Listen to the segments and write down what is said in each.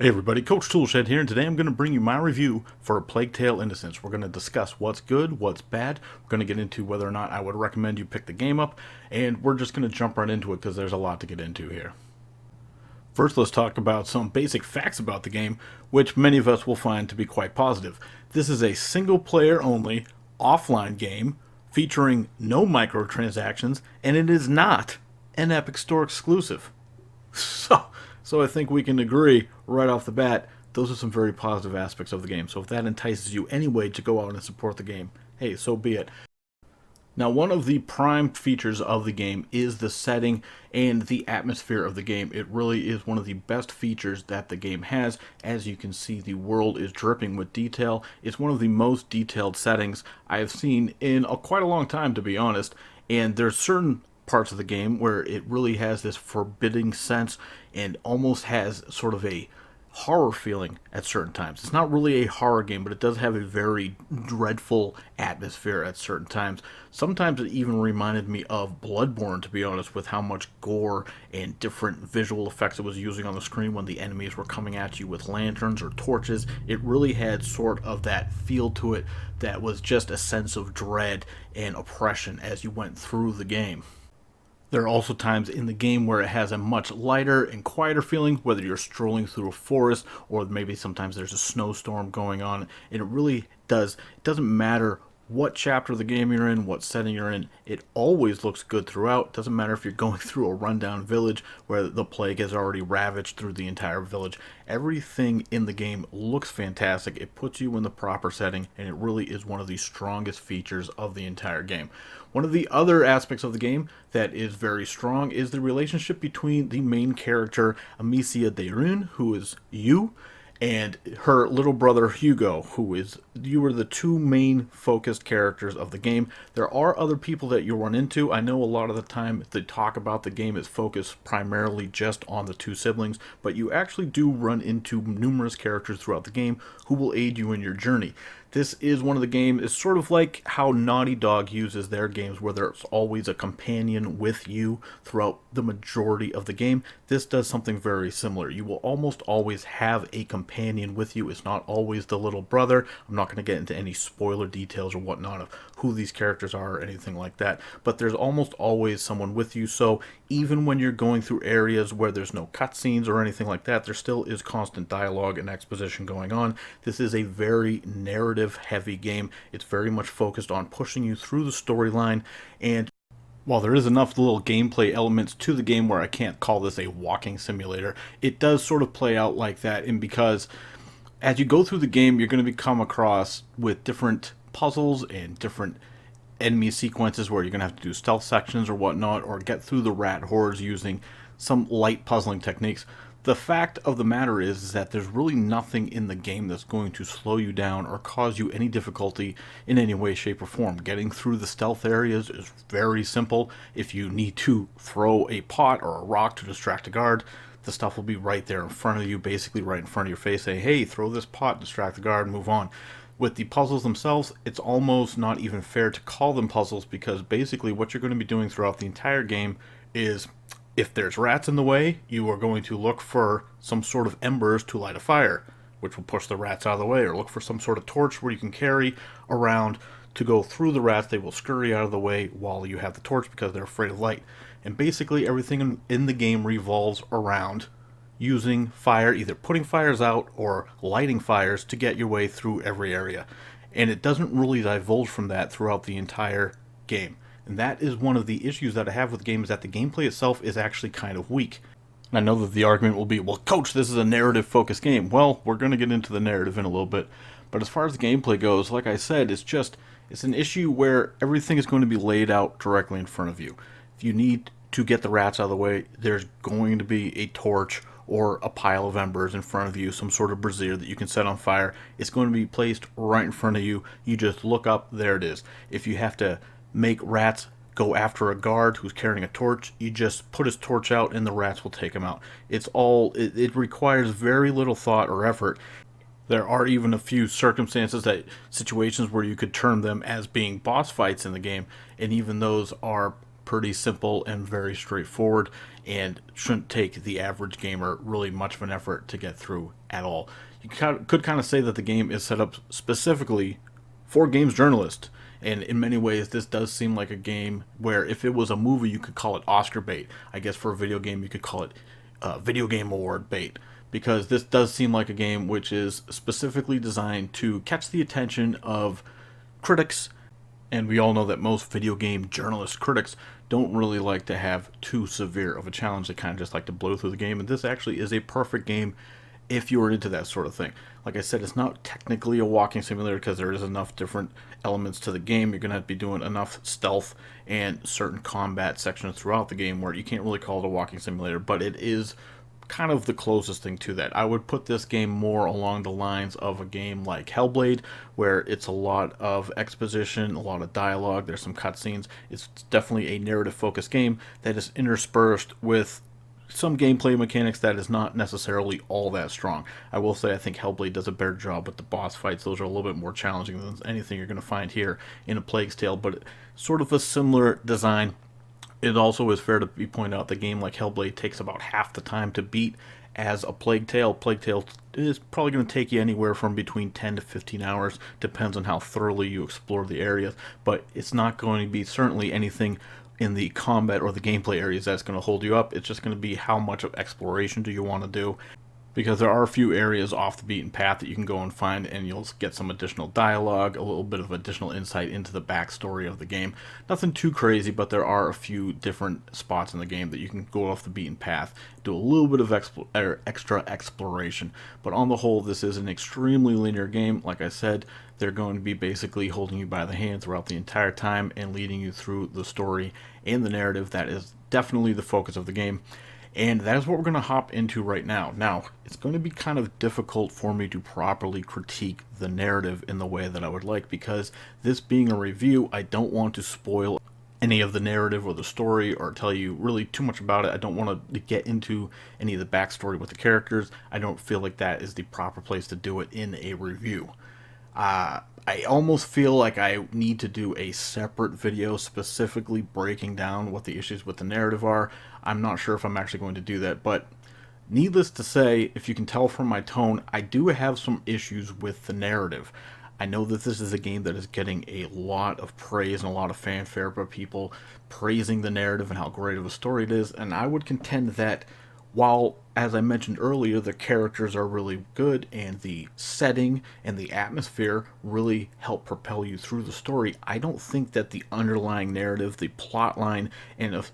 Hey everybody, Coach Toolshed here, and today I'm going to bring you my review for A Plague Tale Innocence. We're going to discuss what's good, what's bad, we're going to get into whether or not I would recommend you pick the game up, and we're just going to jump right into it because there's a lot to get into here. First, let's talk about some basic facts about the game, which many of us will find to be quite positive. This is a single-player only, offline game, featuring no microtransactions, and it is not an Epic Store exclusive. So I think we can agree right off the bat, those are some very positive aspects of the game. So if that entices you anyway to go out and support the game, hey, so be it. Now, one of the prime features of the game is the setting and the atmosphere of the game. It really is one of the best features that the game has. As you can see, the world is dripping with detail. It's one of the most detailed settings I have seen in quite a long time, to be honest. And there's certain parts of the game where it really has this forbidding sense and almost has sort of a horror feeling at certain times. It's not really a horror game, but it does have a very dreadful atmosphere at certain times. Sometimes it even reminded me of Bloodborne, to be honest, with how much gore and different visual effects it was using on the screen when the enemies were coming at you with lanterns or torches. It really had sort of that feel to it that was just a sense of dread and oppression as you went through the game. There are also times in the game where it has a much lighter and quieter feeling, whether you're strolling through a forest or maybe sometimes there's a snowstorm going on. And it really does, it doesn't matter what chapter of the game you're in, what setting you're in, it always looks good throughout. It doesn't matter if you're going through a rundown village where the plague has already ravaged through the entire village. Everything in the game looks fantastic. It puts you in the proper setting, and it really is one of the strongest features of the entire game. One of the other aspects of the game that is very strong is the relationship between the main character, Amicia Dairun, who is you, and her little brother Hugo, you are the two main focused characters of the game. There are other people that you run into. I know a lot of the time the talk about the game is focused primarily just on the two siblings, but you actually do run into numerous characters throughout the game who will aid you in your journey. This is one of the games, it's sort of like how Naughty Dog uses their games where there's always a companion with you throughout the majority of the game. This does something very similar. You will almost always have a companion with you. It's not always the little brother. I'm not going to get into any spoiler details or whatnot of who these characters are or anything like that, but there's almost always someone with you. So even when you're going through areas where there's no cutscenes or anything like that, there still is constant dialogue and exposition going on. This is a very narrative heavy game. It's very much focused on pushing you through the storyline, and while there is enough little gameplay elements to the game where I can't call this a walking simulator, it does sort of play out like that. And because as you go through the game, you're going to come across with different puzzles and different enemy sequences where you're going to have to do stealth sections or whatnot, or get through the rat hordes using some light puzzling techniques. The fact of the matter is that there's really nothing in the game that's going to slow you down or cause you any difficulty in any way, shape, or form. Getting through the stealth areas is very simple. If you need to throw a pot or a rock to distract a guard, the stuff will be right there in front of you, basically right in front of your face, saying, hey, throw this pot, distract the guard, move on. With the puzzles themselves, it's almost not even fair to call them puzzles, because basically what you're going to be doing throughout the entire game is, if there's rats in the way, you are going to look for some sort of embers to light a fire, which will push the rats out of the way, or look for some sort of torch where you can carry around to go through the rats. They will scurry out of the way while you have the torch because they're afraid of light. And basically everything in the game revolves around using fire, either putting fires out or lighting fires to get your way through every area. And it doesn't really divulge from that throughout the entire game. And that is one of the issues that I have with the game, is that the gameplay itself is actually kind of weak. And I know that the argument will be, well, Coach, this is a narrative-focused game. Well, we're going to get into the narrative in a little bit. But as far as the gameplay goes, like I said, it's an issue where everything is going to be laid out directly in front of you. If you need to get the rats out of the way, there's going to be a torch or a pile of embers in front of you, some sort of brazier that you can set on fire. It's going to be placed right in front of you. You just look up, there it is. If you have to make rats go after a guard who's carrying a torch, you just put his torch out and the rats will take him out. It requires very little thought or effort. There are even a few situations where you could term them as being boss fights in the game, and even those are pretty simple and very straightforward, and shouldn't take the average gamer really much of an effort to get through at all. You could kind of say that the game is set up specifically for games journalists. And in many ways, this does seem like a game where if it was a movie, you could call it Oscar bait. I guess for a video game, you could call it Video Game Award bait. Because this does seem like a game which is specifically designed to catch the attention of critics. And we all know that most video game journalist critics don't really like to have too severe of a challenge. They kind of just like to blow through the game. And this actually is a perfect game if you were into that sort of thing. Like I said, it's not technically a walking simulator because there is enough different elements to the game. You're going to have to be doing enough stealth and certain combat sections throughout the game where you can't really call it a walking simulator, but it is kind of the closest thing to that. I would put this game more along the lines of a game like Hellblade, where it's a lot of exposition, a lot of dialogue, there's some cutscenes. It's definitely a narrative-focused game that is interspersed with some gameplay mechanics that is not necessarily all that strong. I will say I think Hellblade does a better job with the boss fights. Those are a little bit more challenging than anything you're going to find here in A Plague's Tale, but sort of a similar design. It also is fair to be pointed out the game like Hellblade takes about half the time to beat as A Plague Tale. Plague Tale is probably going to take you anywhere from between 10 to 15 hours, depends on how thoroughly you explore the areas, but it's not going to be certainly anything in the combat or the gameplay areas that's going to hold you up. It's just going to be how much of exploration do you want to do, because there are a few areas off the beaten path that you can go and find, and you'll get some additional dialogue, a little bit of additional insight into the backstory of the game. Nothing too crazy, but there are a few different spots in the game that you can go off the beaten path, do a little bit of extra exploration. But on the whole, this is an extremely linear game. Like I said, they're going to be basically holding you by the hand throughout the entire time and leading you through the story and the narrative. That is definitely the focus of the game. And that is what we're going to hop into right now. Now, it's going to be kind of difficult for me to properly critique the narrative in the way that I would like, because this being a review, I don't want to spoil any of the narrative or the story or tell you really too much about it. I don't want to get into any of the backstory with the characters. I don't feel like that is the proper place to do it in a review. I almost feel like I need to do a separate video specifically breaking down what the issues with the narrative are. I'm not sure if I'm actually going to do that, but needless to say, if you can tell from my tone, I do have some issues with the narrative. I know that this is a game that is getting a lot of praise and a lot of fanfare by people praising the narrative and how great of a story it is, and I would contend that while, as I mentioned earlier, the characters are really good and the setting and the atmosphere really help propel you through the story, I don't think that the underlying narrative, the plot line, and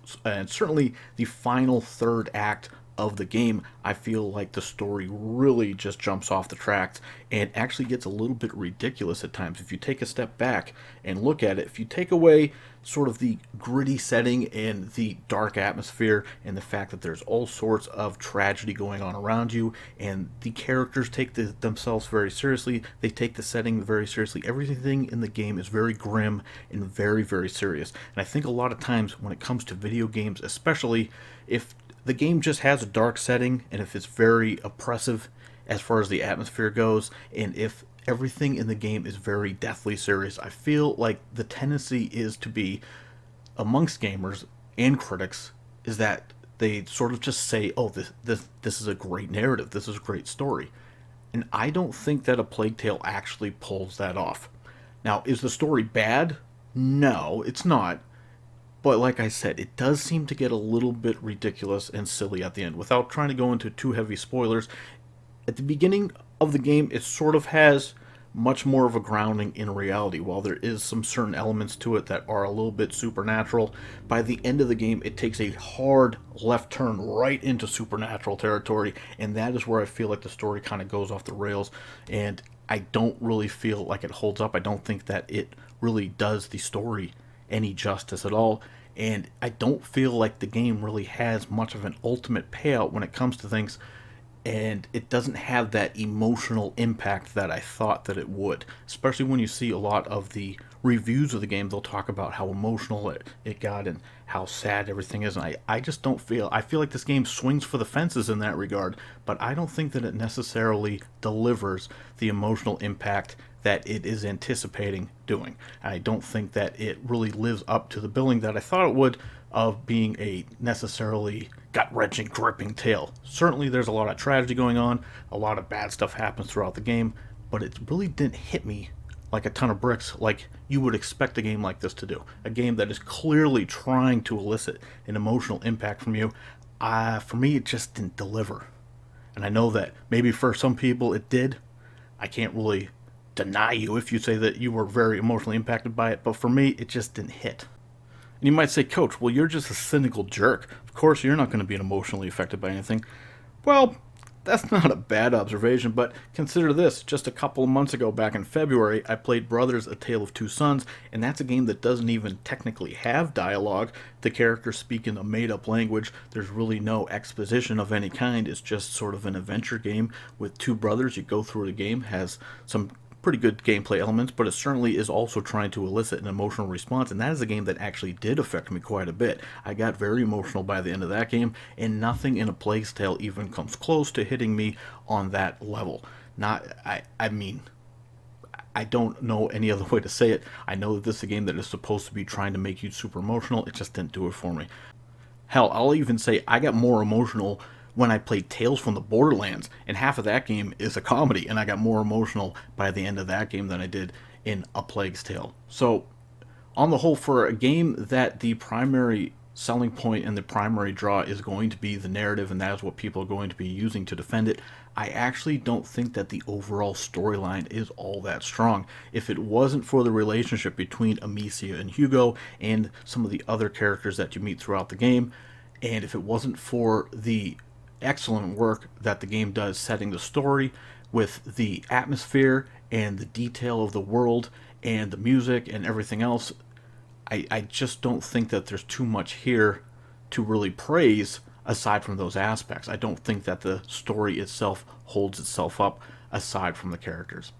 certainly the final third act of the game, I feel like the story really just jumps off the tracks and actually gets a little bit ridiculous at times. If you take a step back and look at it, if you take away sort of the gritty setting and the dark atmosphere and the fact that there's all sorts of tragedy going on around you, and the characters take themselves very seriously, they take the setting very seriously, everything in the game is very grim and very, very serious. And I think a lot of times when it comes to video games, especially if the game just has a dark setting and if it's very oppressive as far as the atmosphere goes, and if everything in the game is very deathly serious, I feel like the tendency is to be, amongst gamers and critics, is that they sort of just say, oh, this is a great narrative, this is a great story. And I don't think that A Plague Tale actually pulls that off. Now, is the story bad? No, it's not. But like I said, it does seem to get a little bit ridiculous and silly at the end. Without trying to go into too heavy spoilers, at the beginning of the game, it sort of has much more of a grounding in reality. While there is some certain elements to it that are a little bit supernatural, by the end of the game, it takes a hard left turn right into supernatural territory, and that is where I feel like the story kind of goes off the rails, and I don't really feel like it holds up. I don't think that it really does the story any justice at all, and I don't feel like the game really has much of an ultimate payout when it comes to things, and it doesn't have that emotional impact that I thought that it would. Especially when you see a lot of the reviews of the game, they'll talk about how emotional it got and how sad everything is, and I just don't feel, I feel like this game swings for the fences in that regard, but I don't think that it necessarily delivers the emotional impact that it is anticipating doing. I don't think that it really lives up to the billing that I thought it would, of being a necessarily gut-wrenching, gripping tale. Certainly there's a lot of tragedy going on, a lot of bad stuff happens throughout the game, but it really didn't hit me like a ton of bricks like you would expect a game like this to do. A game that is clearly trying to elicit an emotional impact from you. For me, it just didn't deliver. And I know that maybe for some people it did. I can't really deny you if you say that you were very emotionally impacted by it, but for me, it just didn't hit. And you might say, Coach, well, you're just a cynical jerk. Of course, you're not going to be emotionally affected by anything. Well, that's not a bad observation, but consider this. Just a couple of months ago, back in February, I played Brothers: A Tale of Two Sons, and that's a game that doesn't even technically have dialogue. The characters speak in a made-up language. There's really no exposition of any kind. It's just sort of an adventure game with two brothers. You go through the game, has some pretty good gameplay elements, but it certainly is also trying to elicit an emotional response, and that is a game that actually did affect me quite a bit. I got very emotional by the end of that game, and nothing in A Plague's Tale even comes close to hitting me on that level. I mean, I don't know any other way to say it. I know that this is a game that is supposed to be trying to make you super emotional. It just didn't do it for me. Hell, I'll even say I got more emotional when I played Tales from the Borderlands, and half of that game is a comedy, and I got more emotional by the end of that game than I did in A Plague's Tale. So, on the whole, for a game that the primary selling point and the primary draw is going to be the narrative, and that is what people are going to be using to defend it, I actually don't think that the overall storyline is all that strong. If it wasn't for the relationship between Amicia and Hugo and some of the other characters that you meet throughout the game, and if it wasn't for the excellent work that the game does setting the story with the atmosphere and the detail of the world and the music and everything else, I just don't think that there's too much here to really praise aside from those aspects. I don't think that the story itself holds itself up aside from the characters.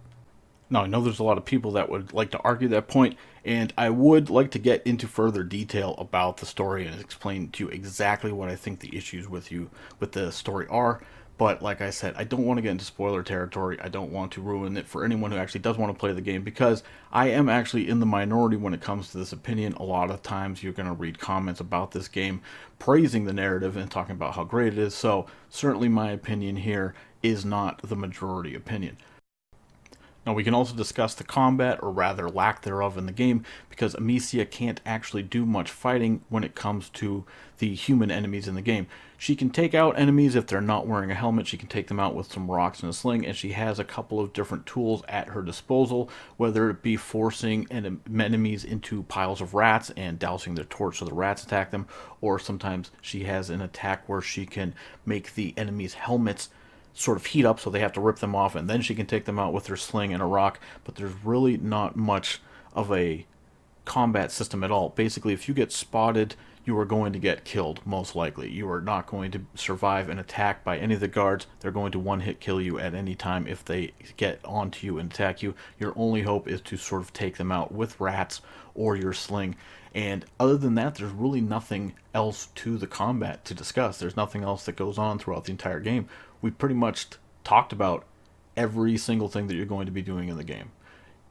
Now, I know there's a lot of people that would like to argue that point, and I would like to get into further detail about the story and explain to you exactly what I think the issues with the story are. But like I said, I don't want to get into spoiler territory. I don't want to ruin it for anyone who actually does want to play the game, because I am actually in the minority when it comes to this opinion. A lot of times you're going to read comments about this game praising the narrative and talking about how great it is. So certainly my opinion here is not the majority opinion. Now, we can also discuss the combat, or rather lack thereof, in the game, because Amicia can't actually do much fighting when it comes to the human enemies in the game. She can take out enemies if they're not wearing a helmet. She can take them out with some rocks and a sling, and she has a couple of different tools at her disposal, whether it be forcing enemies into piles of rats and dousing their torch so the rats attack them, or sometimes she has an attack where she can make the enemies' helmets sort of heat up so they have to rip them off, and then she can take them out with her sling and a rock. But there's really not much of a combat system at all. Basically, if you get spotted, you are going to get killed, most likely. You are not going to survive an attack by any of the guards. They're going to one-hit kill you at any time if they get onto you and attack you. Your only hope is to sort of take them out with rats or your sling. And other than that, there's really nothing else to the combat to discuss. There's nothing else that goes on throughout the entire game. We pretty much talked about every single thing that you're going to be doing in the game.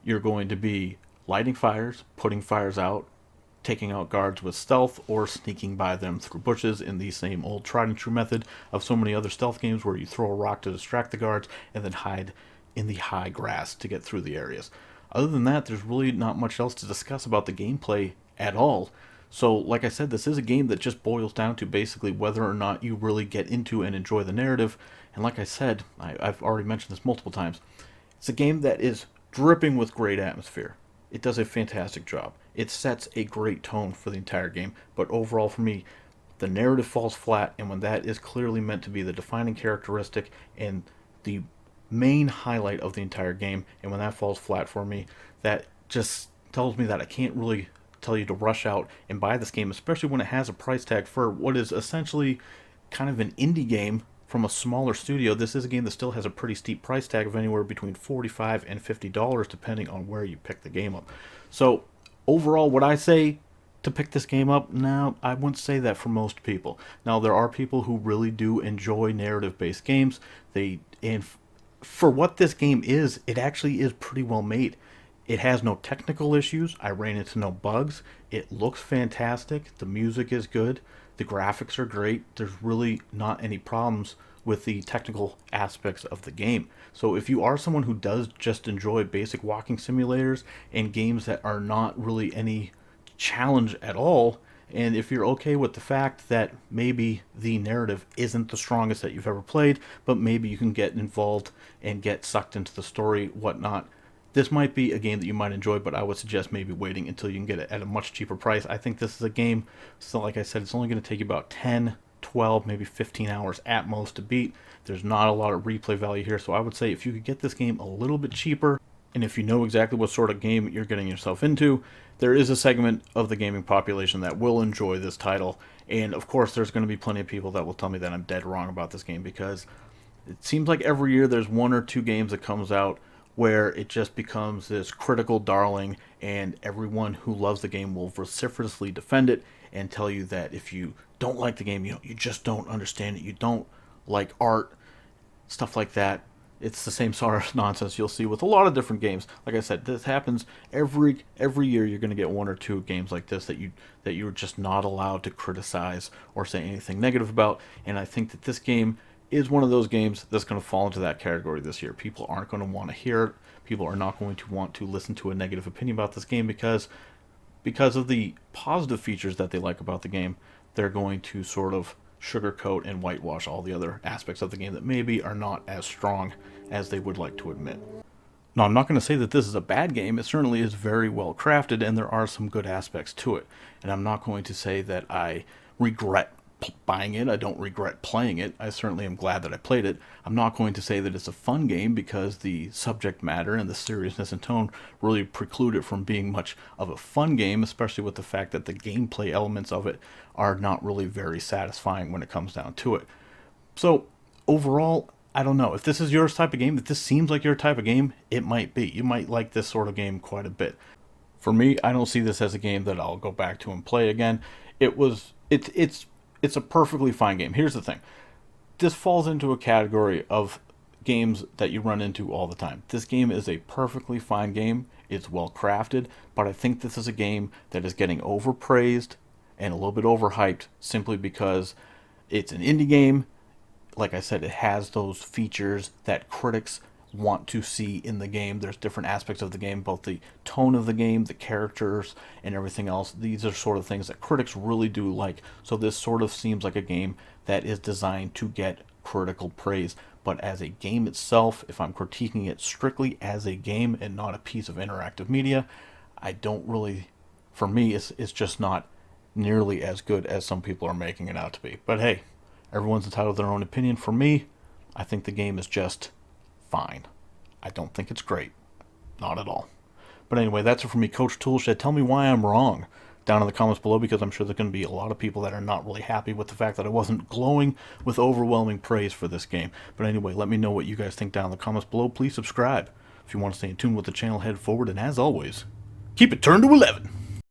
You're going to be lighting fires, putting fires out, taking out guards with stealth, or sneaking by them through bushes in the same old tried and true method of so many other stealth games, where you throw a rock to distract the guards and then hide in the high grass to get through the areas. Other than that, there's really not much else to discuss about the gameplay at all. So, like I said, this is a game that just boils down to basically whether or not you really get into and enjoy the narrative. And like I said, I've already mentioned this multiple times, it's a game that is dripping with great atmosphere. It does a fantastic job. It sets a great tone for the entire game, but overall for me, the narrative falls flat, and when that is clearly meant to be the defining characteristic and the main highlight of the entire game, and when that falls flat for me, that just tells me that I can't really tell you to rush out and buy this game, especially when it has a price tag for what is essentially kind of an indie game from a smaller studio. This is a game that still has a pretty steep price tag of anywhere between $45 and $50, depending on where you pick the game up. So overall, would I say to pick this game up? No, I wouldn't say that for most people. Now, there are people who really do enjoy narrative-based games. For what this game is, it actually is pretty well made. It has no technical issues. I ran into no bugs. It looks fantastic. The music is good. The graphics are great. There's really not any problems with the technical aspects of the game. So if you are someone who does just enjoy basic walking simulators and games that are not really any challenge at all, and if you're okay with the fact that maybe the narrative isn't the strongest that you've ever played, but maybe you can get involved and get sucked into the story, whatnot, this might be a game that you might enjoy, but I would suggest maybe waiting until you can get it at a much cheaper price. I think this is a game, so like I said, it's only going to take you about 10, 12, maybe 15 hours at most to beat. There's not a lot of replay value here, so I would say if you could get this game a little bit cheaper, and if you know exactly what sort of game you're getting yourself into, there is a segment of the gaming population that will enjoy this title. And of course, there's going to be plenty of people that will tell me that I'm dead wrong about this game, because it seems like every year there's one or two games that comes out where it just becomes this critical darling, and everyone who loves the game will vociferously defend it and tell you that if you don't like the game, you just don't understand it, you don't like art, stuff like that. It's the same sort of nonsense you'll see with a lot of different games. Like I said, this happens every year. You're going to get one or two games like this that you're just not allowed to criticize or say anything negative about. And I think that this game is one of those games that's going to fall into that category this year. People aren't going to want to hear it. People are not going to want to listen to a negative opinion about this game because of the positive features that they like about the game. They're going to sort of sugarcoat and whitewash all the other aspects of the game that maybe are not as strong as they would like to admit. Now, I'm not going to say that this is a bad game. It certainly is very well crafted, and there are some good aspects to it. And I'm not going to say that I regret buying it. I don't regret playing it. I certainly am glad that I played it. I'm not going to say that it's a fun game, because the subject matter and the seriousness and tone really preclude it from being much of a fun game, especially with the fact that the gameplay elements of it are not really very satisfying when it comes down to it. So overall, I don't know. If this is your type of game, if this seems like your type of game, it might be. You might like this sort of game quite a bit. For me, I don't see this as a game that I'll go back to and play again. It's a perfectly fine game. Here's the thing. This falls into a category of games that you run into all the time. This game is a perfectly fine game. It's well crafted, but I think this is a game that is getting overpraised and a little bit overhyped simply because it's an indie game. Like I said, it has those features that critics want to see in the game. There's different aspects of the game, both the tone of the game, the characters, and everything else. These are sort of things that critics really do like. So this sort of seems like a game that is designed to get critical praise. But as a game itself, if I'm critiquing it strictly as a game and not a piece of interactive media, I don't really, for me, it's just not nearly as good as some people are making it out to be. But hey, everyone's entitled to their own opinion. For me, I think the game is just fine. I don't think it's great. Not at all. But anyway, that's it for me, Coach Toolshed. Tell me why I'm wrong down in the comments below, because I'm sure there's going to be a lot of people that are not really happy with the fact that I wasn't glowing with overwhelming praise for this game. But anyway, let me know what you guys think down in the comments below. Please subscribe if you want to stay in tune with the channel head forward. And as always, keep it turned to 11.